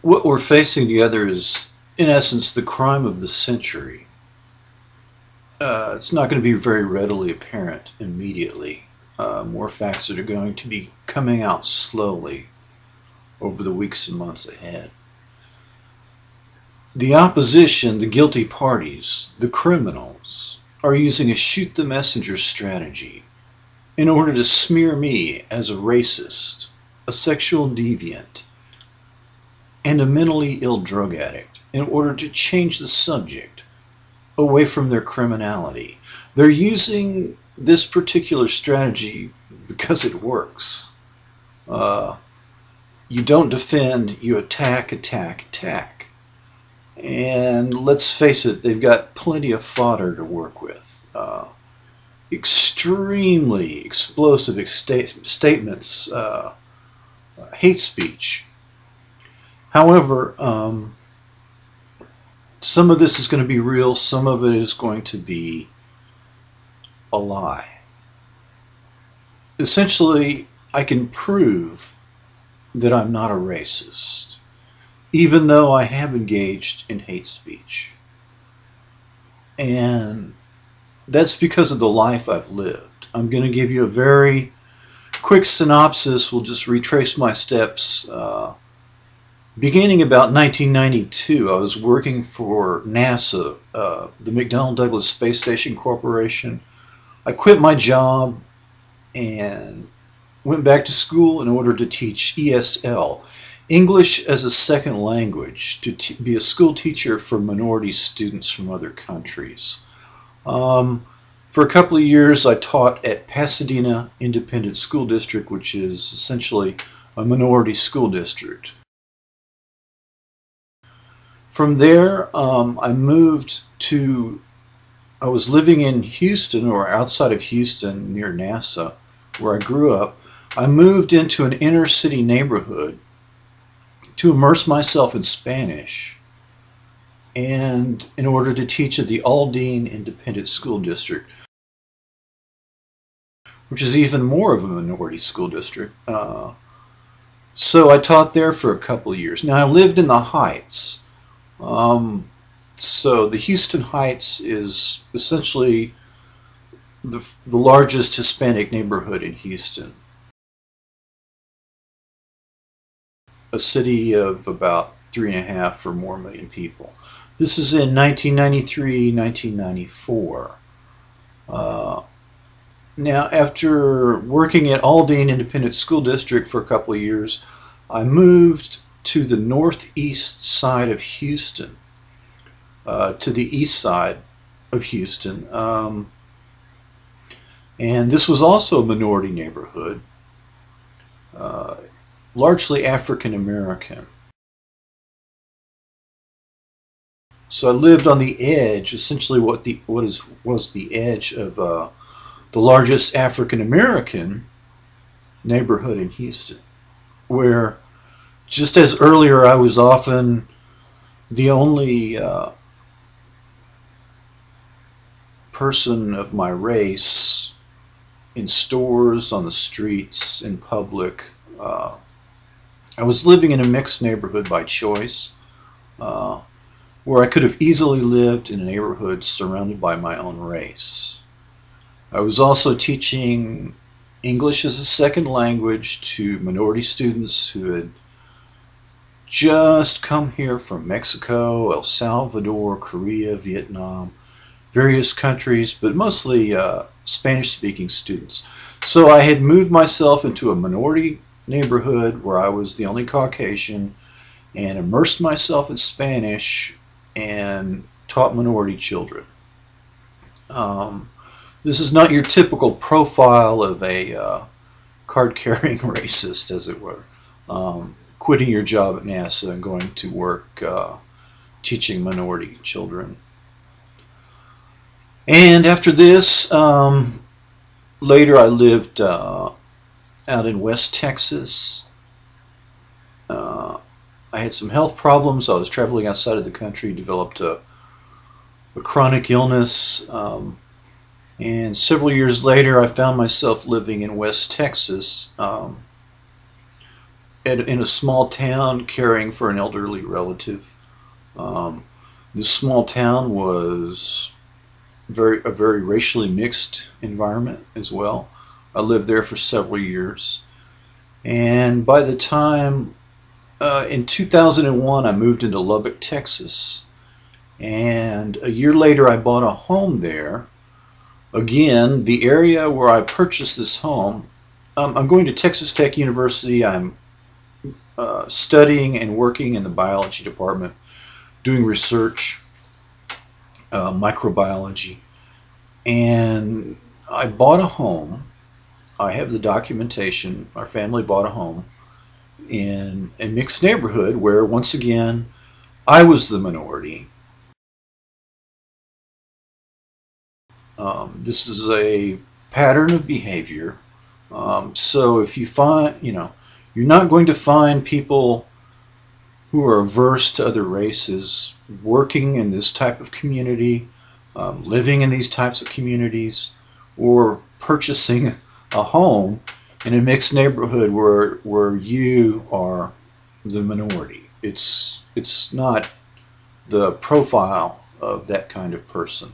What we're facing together is, in essence, the crime of the century. It's not going to be very readily apparent immediately. More facts that are going to be coming out slowly over the weeks and months ahead. The opposition, the guilty parties, the criminals, are using a shoot the messenger strategy in order to smear me as a racist, a sexual deviant, and a mentally ill drug addict in order to change the subject away from their criminality. They're using this particular strategy because it works. Uh, you don't defend, you attack, attack, attack. And let's face it, they've got plenty of fodder to work with. Extremely explosive statements, hate speech. However, some of this is going to be real, some of it is going to be a lie. Essentially, I can prove that I'm not a racist, even though I have engaged in hate speech. And that's because of the life I've lived. I'm going to give you a very quick synopsis. We'll just retrace my steps. Beginning about 1992, I was working for NASA, the McDonnell Douglas Space Station Corporation. I quit my job and went back to school in order to teach ESL, English as a Second Language, to be a school teacher for minority students from other countries. For a couple of years, I taught at Pasadena Independent School District, which is essentially a minority school district. From there, I was living in Houston, or outside of Houston, near NASA, where I grew up. I moved into an inner city neighborhood to immerse myself in Spanish, and in order to teach at the Aldine Independent School District, which is even more of a minority school district. So I taught there for a couple of years. Now I lived in the Heights. So the Houston Heights is essentially the largest Hispanic neighborhood in Houston. A city of about 3.5 or more million people. This is in 1993, 1994. Now, after working at Aldine Independent School District for a couple of years, I moved to the northeast side of Houston, to the east side of Houston. And this was also a minority neighborhood, largely African American. So I lived on the edge, essentially was the edge of the largest African American neighborhood in Houston, where, just as earlier, I was often the only person of my race in stores, on the streets, in public. I was living in a mixed neighborhood by choice, where I could have easily lived in a neighborhood surrounded by my own race. I was also teaching English as a second language to minority students who had just come here from Mexico, El Salvador, Korea, Vietnam, various countries, but mostly Spanish-speaking students. So I had moved myself into a minority neighborhood where I was the only Caucasian, and immersed myself in Spanish and taught minority children. This is not your typical profile of a card-carrying racist, as it were, quitting your job at NASA and going to work teaching minority children. And after this, later I lived out in West Texas. I had some health problems. I was traveling outside of the country, developed a chronic illness, and several years later I found myself living in West Texas, in a small town caring for an elderly relative. Um, this small town was a very racially mixed environment as well. I lived there for several years, and by the time in 2001 I moved into Lubbock, Texas, and a year later I bought a home there. Again, the area where I purchased this home, I'm going to Texas Tech University. I'm studying and working in the biology department, doing research, microbiology, and I bought a home. I have the documentation. Our family bought a home in a mixed neighborhood where, once again, I was the minority. This is a pattern of behavior. So if you find, you're not going to find people who are averse to other races working in this type of community, living in these types of communities, or purchasing a home in a mixed neighborhood where you are the minority. It's not the profile of that kind of person.